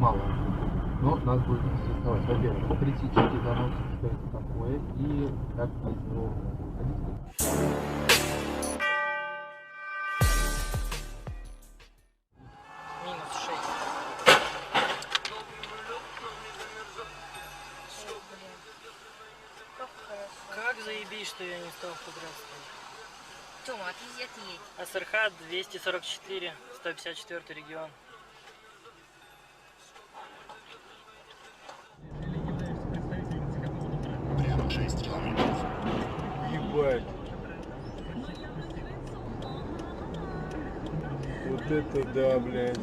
мало. Но нас будет интересовать, во-первых, критический занос, что это такое, и как из него выходить. Как заебись, что я не стал фотографировать. Тёма, отъедь. Асархат 244, 154 регион. Прямо 6 километров. Ебать. Вот это да, блядь.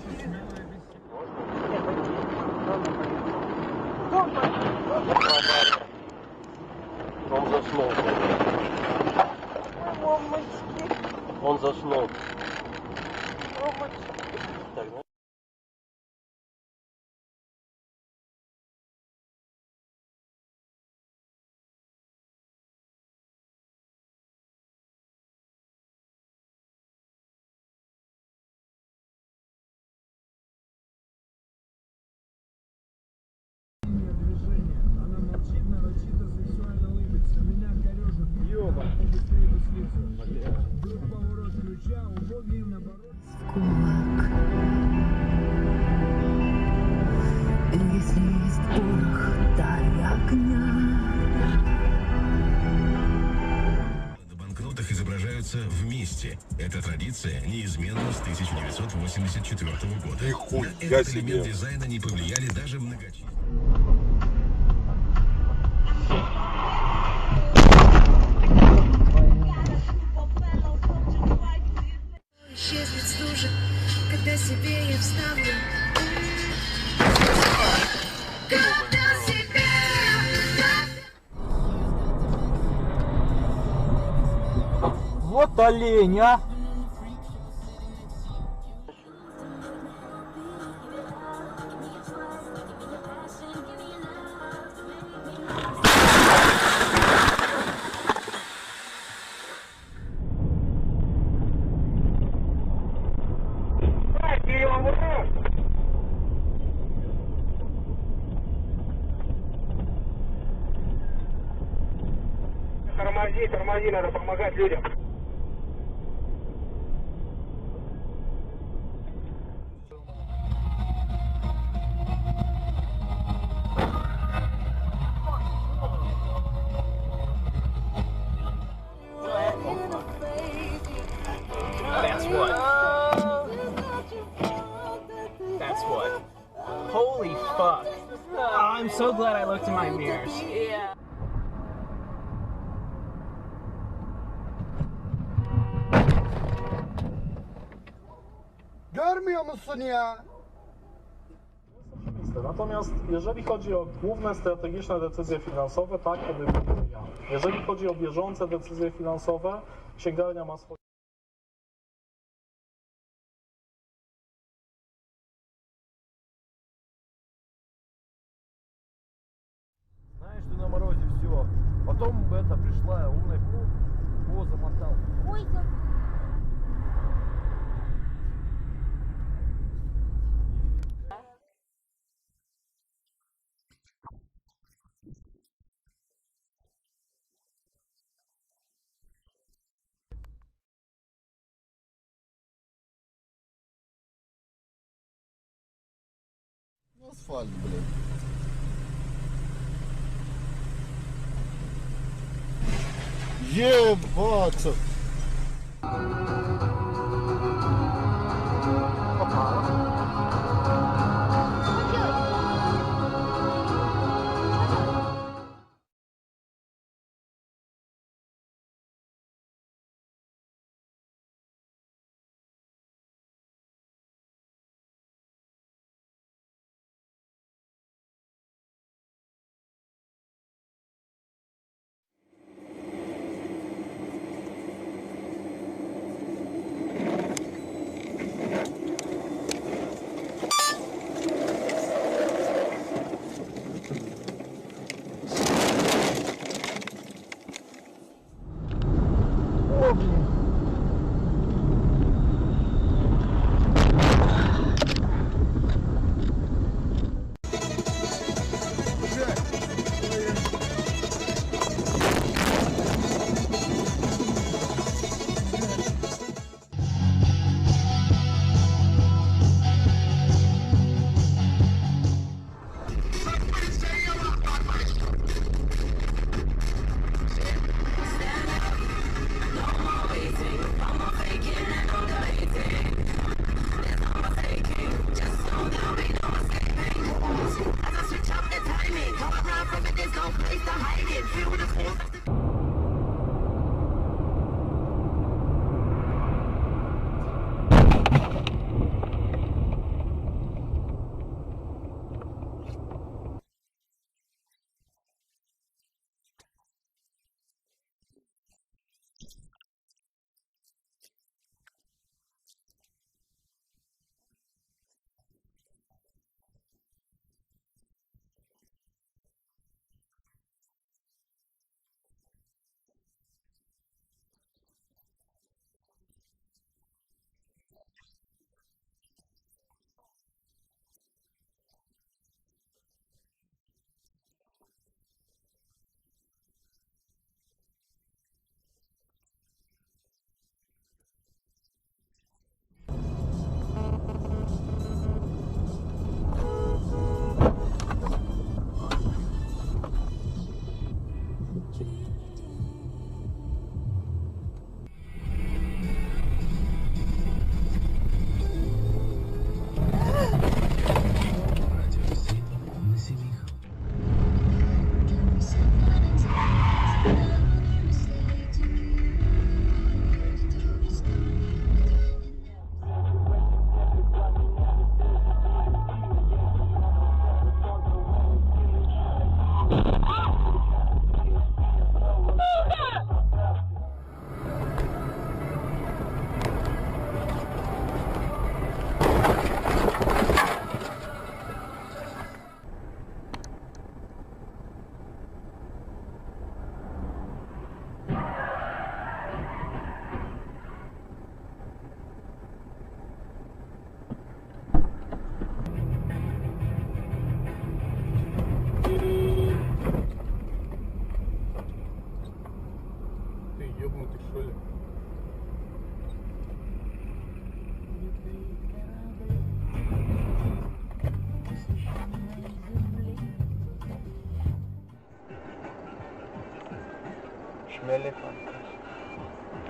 Он заснул. Он заснул. Так, ну. На банкнотах изображаются вместе. Эта традиция неизменна с 1984 года. Нихуя На этот себе. элемент дизайна не повлияли даже многочисленные. Исчезнет стужа, когда себе я вставлю. Вот олень, а! Тормози, надо помогать людям. That's what. That's what. Holy fuck. Oh, I'm so glad I looked in my mirrors. Yeah. Görmüyor musun ya? Natomiast jeżeli chodzi o główne strategiczne decyzje finansowe, tak podejmuję ja. Jeżeli chodzi o bieżące decyzje finansowe, księgarnia ma swoje... Знаешь, что на морозе все. Потом это пришла умная замотал. Ой, Асфальт, блядь. Ебаться.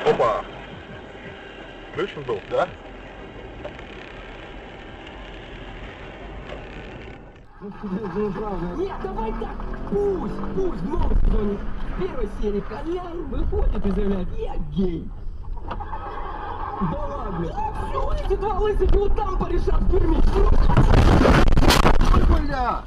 Опа! Включен был, да? Нет, давай так! Пусть в новом сезоне в первой серии Колян выходит и заявляет: я гей! Да ладно! Все, эти два лысых вот там порешат в тюрьме! Бля!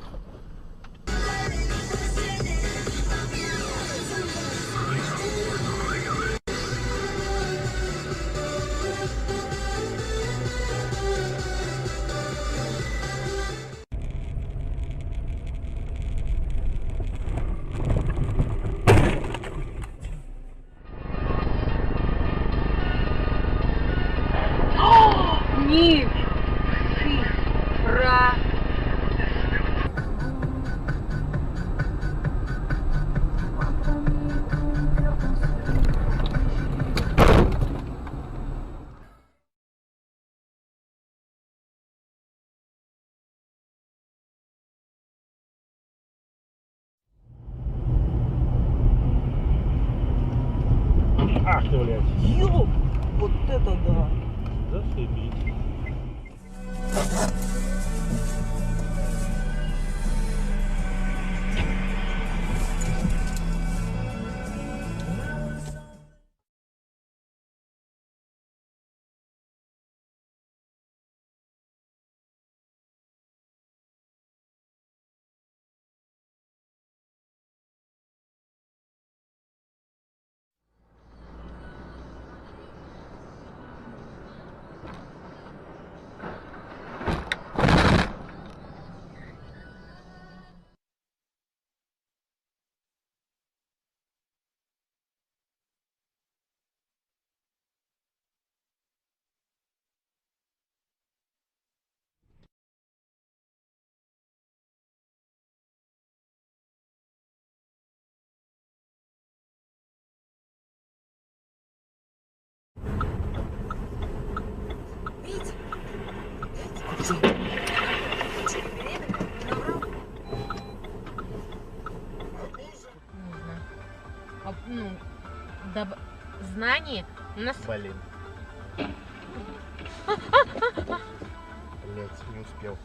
Ни фифра. Ах ты, блядь. Ёп! Вот это да! Зашибись. Знание у нас... Блин. Блять, не успел.